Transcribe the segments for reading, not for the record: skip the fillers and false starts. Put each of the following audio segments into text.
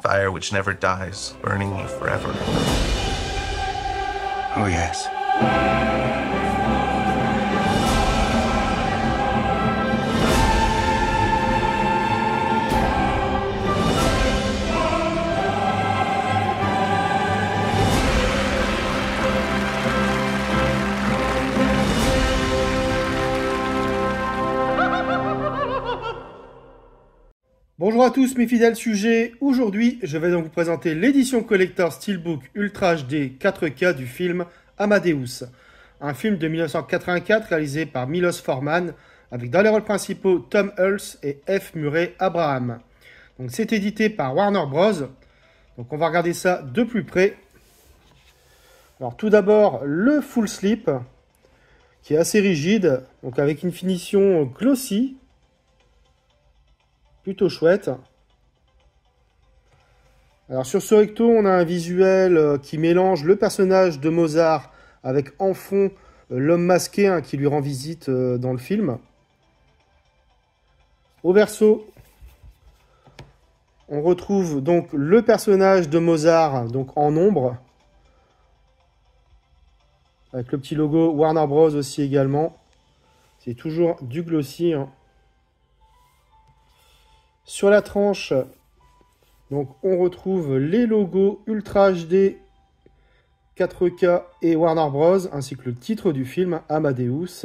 fire which never dies, burning you forever. Oh, yes. Bonjour à tous mes fidèles sujets, aujourd'hui je vais donc vous présenter l'édition collector Steelbook Ultra HD 4K du film Amadeus, un film de 1984 réalisé par Milos Forman avec dans les rôles principaux Tom Hulce et F. Murray Abraham. Donc c'est édité par Warner Bros. Donc on va regarder ça de plus près. Alors tout d'abord le full slip qui est assez rigide, donc avec une finition glossy. Plutôt chouette. Alors sur ce recto, on a un visuel qui mélange le personnage de Mozart avec en fond l'homme masqué qui lui rend visite dans le film. Au verso, on retrouve donc le personnage de Mozart donc en ombre. Avec le petit logo Warner Bros aussi également. C'est toujours du glossy. Sur la tranche, donc, on retrouve les logos Ultra HD, 4K et Warner Bros. Ainsi que le titre du film, Amadeus.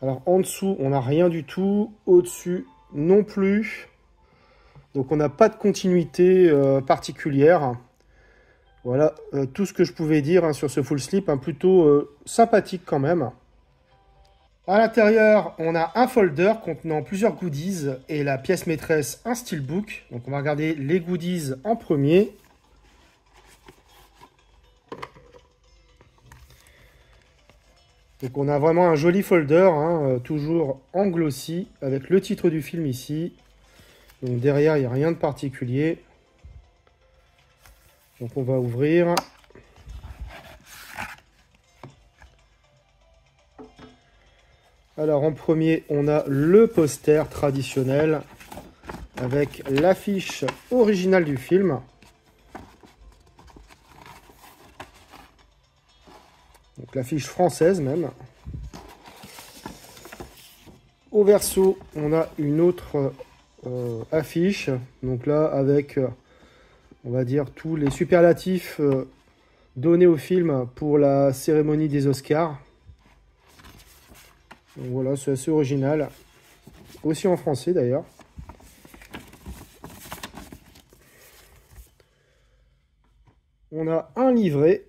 Alors en dessous, on n'a rien du tout. Au-dessus, non plus. Donc on n'a pas de continuité particulière. Voilà tout ce que je pouvais dire sur ce full slip, plutôt sympathique quand même. À l'intérieur, on a un folder contenant plusieurs goodies et la pièce maîtresse, un steelbook. Donc on va regarder les goodies en premier. Donc on a vraiment un joli folder, toujours en glossy, avec le titre du film ici. Donc derrière, il n'y a rien de particulier. Donc on va ouvrir. Alors en premier, on a le poster traditionnel avec l'affiche originale du film. Donc l'affiche française même. Au verso, on a une autre affiche. Donc là, avec, on va dire, tous les superlatifs donnés au film pour la cérémonie des Oscars. Donc voilà, c'est assez original. Aussi en français d'ailleurs. On a un livret.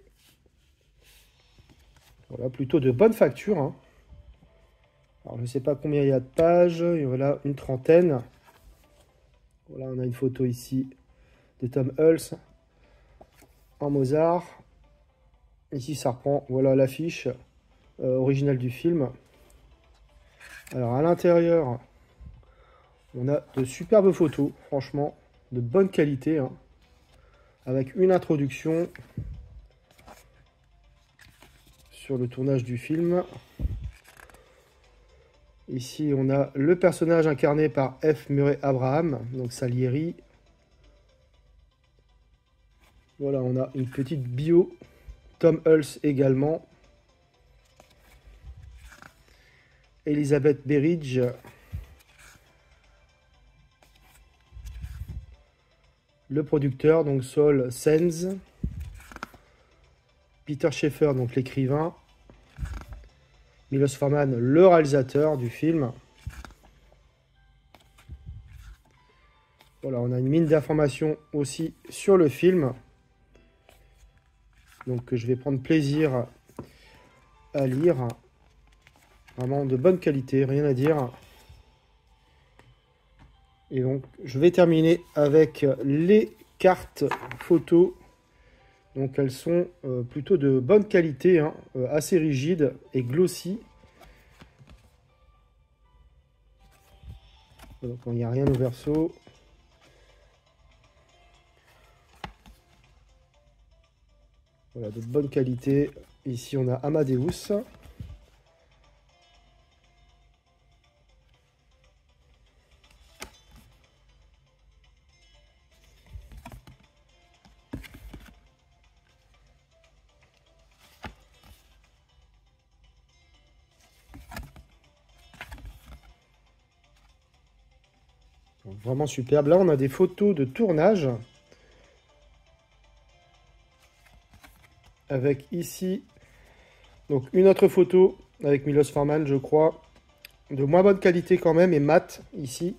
Voilà, plutôt de bonne facture. Alors je ne sais pas combien il y a de pages. Et voilà, une trentaine. Voilà, on a une photo ici de Tom Hulce en Mozart. Ici, ça reprend, voilà l'affiche originale du film. Alors à l'intérieur, on a de superbes photos, franchement, de bonne qualité, avec une introduction sur le tournage du film. Ici, on a le personnage incarné par F. Murray Abraham, donc Salieri. Voilà, on a une petite bio, Tom Hulce également. Elizabeth Berridge, le producteur, donc Saul Zaentz, Peter Shaffer, donc l'écrivain, Milos Forman, le réalisateur du film. Voilà, on a une mine d'informations aussi sur le film, donc que je vais prendre plaisir à lire. Vraiment de bonne qualité, rien à dire. Et donc, je vais terminer avec les cartes photos. Donc, elles sont plutôt de bonne qualité, assez rigides et glossy. Donc, il n'y a rien au verso. Voilà, de bonne qualité. Ici, on a Amadeus. Vraiment superbe. Là, on a des photos de tournage. Avec ici, donc une autre photo avec Milos Forman, je crois. De moins bonne qualité quand même, et mat, ici.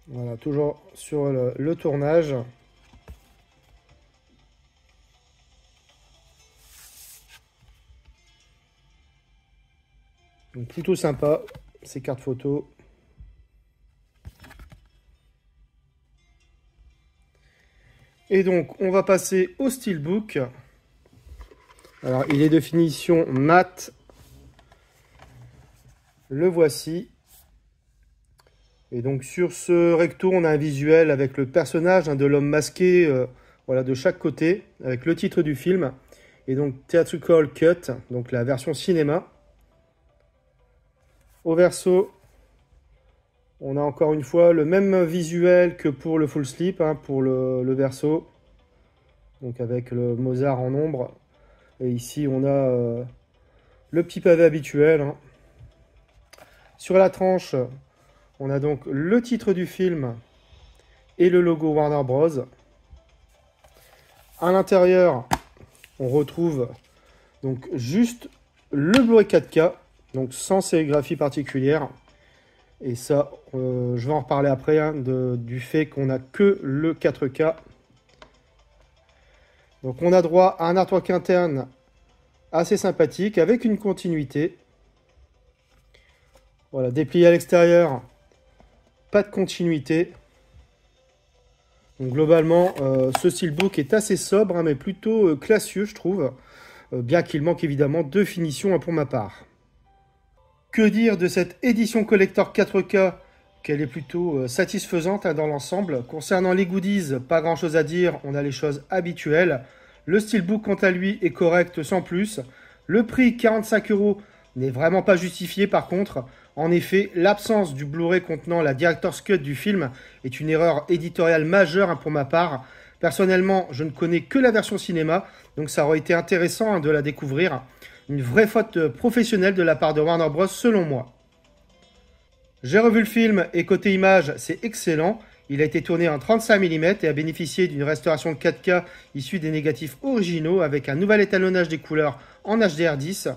Voilà, toujours sur le tournage. Donc plutôt sympa, ces cartes photos. Et donc, on va passer au steelbook. Alors, il est de finition mat. Le voici. Et donc, sur ce recto, on a un visuel avec le personnage de l'homme masqué, voilà, de chaque côté, avec le titre du film. Et donc, Theatrical Cut, donc la version cinéma. Au verso, on a encore une fois le même visuel que pour le full slip, hein, pour le verso. Donc avec le Mozart en ombre. Et ici, on a le petit pavé habituel. Hein. Sur la tranche, on a donc le titre du film et le logo Warner Bros. À l'intérieur, on retrouve donc juste le Blu-ray 4K, donc sans sérigraphie particulière. Et ça, je vais en reparler après, hein, du fait qu'on n'a que le 4K. Donc on a droit à un artwork interne assez sympathique, avec une continuité. Voilà, déplié à l'extérieur, pas de continuité. Donc globalement, ce steelbook est assez sobre, hein, mais plutôt classieux, je trouve. Bien qu'il manque évidemment de finition, hein, pour ma part. Que dire de cette édition collector 4K, qu'elle est plutôt satisfaisante, hein, dans l'ensemble. Concernant les goodies, pas grand chose à dire, on a les choses habituelles. Le steelbook, quant à lui, est correct sans plus. Le prix, 45 € n'est vraiment pas justifié par contre. En effet, l'absence du Blu-ray contenant la Director's Cut du film est une erreur éditoriale majeure, hein, pour ma part. Personnellement, je ne connais que la version cinéma, donc ça aurait été intéressant, hein, de la découvrir. Une vraie faute professionnelle de la part de Warner Bros. Selon moi. J'ai revu le film et côté image, c'est excellent. Il a été tourné en 35 mm et a bénéficié d'une restauration 4K issue des négatifs originaux avec un nouvel étalonnage des couleurs en HDR10.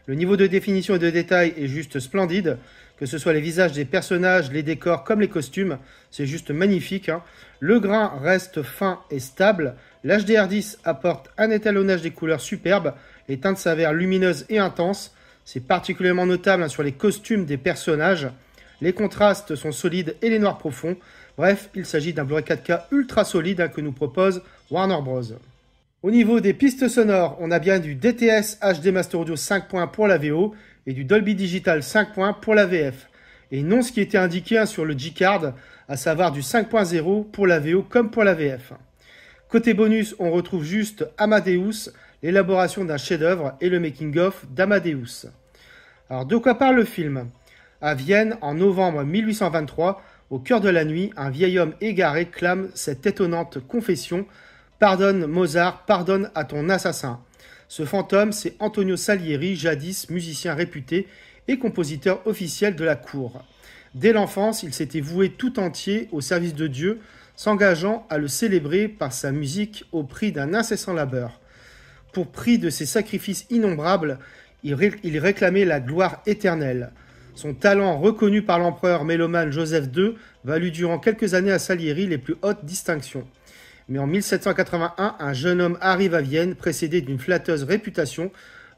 Le niveau de définition et de détail est juste splendide, que ce soit les visages des personnages, les décors comme les costumes, c'est juste magnifique. Hein. Le grain reste fin et stable, l'HDR10 apporte un étalonnage des couleurs superbe, les teintes s'avèrent lumineuses et intenses, c'est particulièrement notable, hein, sur les costumes des personnages. Les contrastes sont solides et les noirs profonds. Bref, il s'agit d'un Blu-ray 4K ultra solide, hein, que nous propose Warner Bros. Au niveau des pistes sonores, on a bien du DTS HD Master Audio 5.1 pour la VO et du Dolby Digital 5.1 pour la VF. Et non ce qui était indiqué, hein, sur le G-Card, à savoir du 5.0 pour la VO comme pour la VF. Côté bonus, on retrouve juste Amadeus, l'élaboration d'un chef-d'œuvre et le making-of d'Amadeus. Alors, de quoi parle le film ? À Vienne, en novembre 1823, au cœur de la nuit, un vieil homme égaré clame cette étonnante confession « Pardonne, Mozart, pardonne à ton assassin ». Ce fantôme, c'est Antonio Salieri, jadis musicien réputé et compositeur officiel de la cour. Dès l'enfance, il s'était voué tout entier au service de Dieu, s'engageant à le célébrer par sa musique au prix d'un incessant labeur. Pour prix de ses sacrifices innombrables, il réclamait la gloire éternelle. Son talent reconnu par l'empereur mélomane Joseph II valut durant quelques années à Salieri les plus hautes distinctions. Mais en 1781, un jeune homme arrive à Vienne, précédé d'une flatteuse réputation.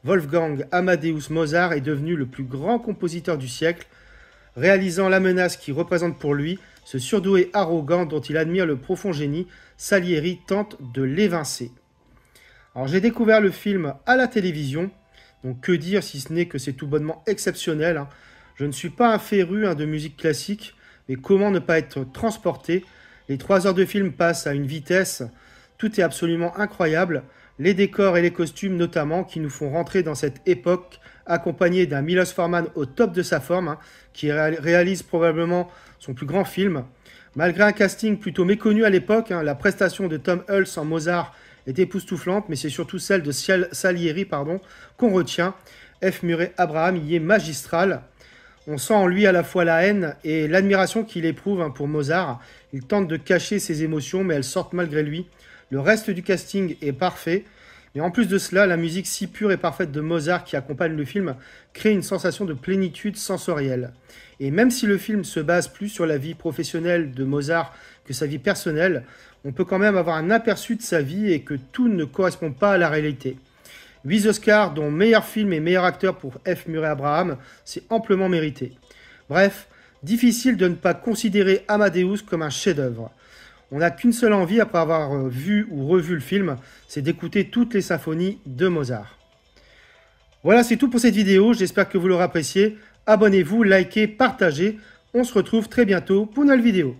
Wolfgang Amadeus Mozart est devenu le plus grand compositeur du siècle, réalisant la menace qui représente pour lui ce surdoué arrogant dont il admire le profond génie. Salieri tente de l'évincer. Alors j'ai découvert le film à la télévision, donc que dire si ce n'est que c'est tout bonnement exceptionnel, hein. Je ne suis pas un féru, hein, de musique classique, mais comment ne pas être transporté? Les 3 heures de film passent à une vitesse, tout est absolument incroyable, les décors et les costumes notamment qui nous font rentrer dans cette époque, accompagnés d'un Milos Forman au top de sa forme, hein, qui réalise probablement son plus grand film. Malgré un casting plutôt méconnu à l'époque, la prestation de Tom Hulce en Mozart est époustouflante, mais c'est surtout celle de Salieri qu'on retient. F. Murray Abraham y est magistral. On sent en lui à la fois la haine et l'admiration qu'il éprouve pour Mozart. Il tente de cacher ses émotions, mais elles sortent malgré lui. Le reste du casting est parfait. Mais en plus de cela, la musique si pure et parfaite de Mozart qui accompagne le film crée une sensation de plénitude sensorielle. Et même si le film se base plus sur la vie professionnelle de Mozart que sa vie personnelle, on peut quand même avoir un aperçu de sa vie et que tout ne correspond pas à la réalité. 8 Oscars, dont meilleur film et meilleur acteur pour F. Murray Abraham, c'est amplement mérité. Bref, difficile de ne pas considérer Amadeus comme un chef-d'œuvre. On n'a qu'une seule envie après avoir vu ou revu le film, c'est d'écouter toutes les symphonies de Mozart. Voilà, c'est tout pour cette vidéo, j'espère que vous l'aurez apprécié. Abonnez-vous, likez, partagez. On se retrouve très bientôt pour une nouvelle vidéo.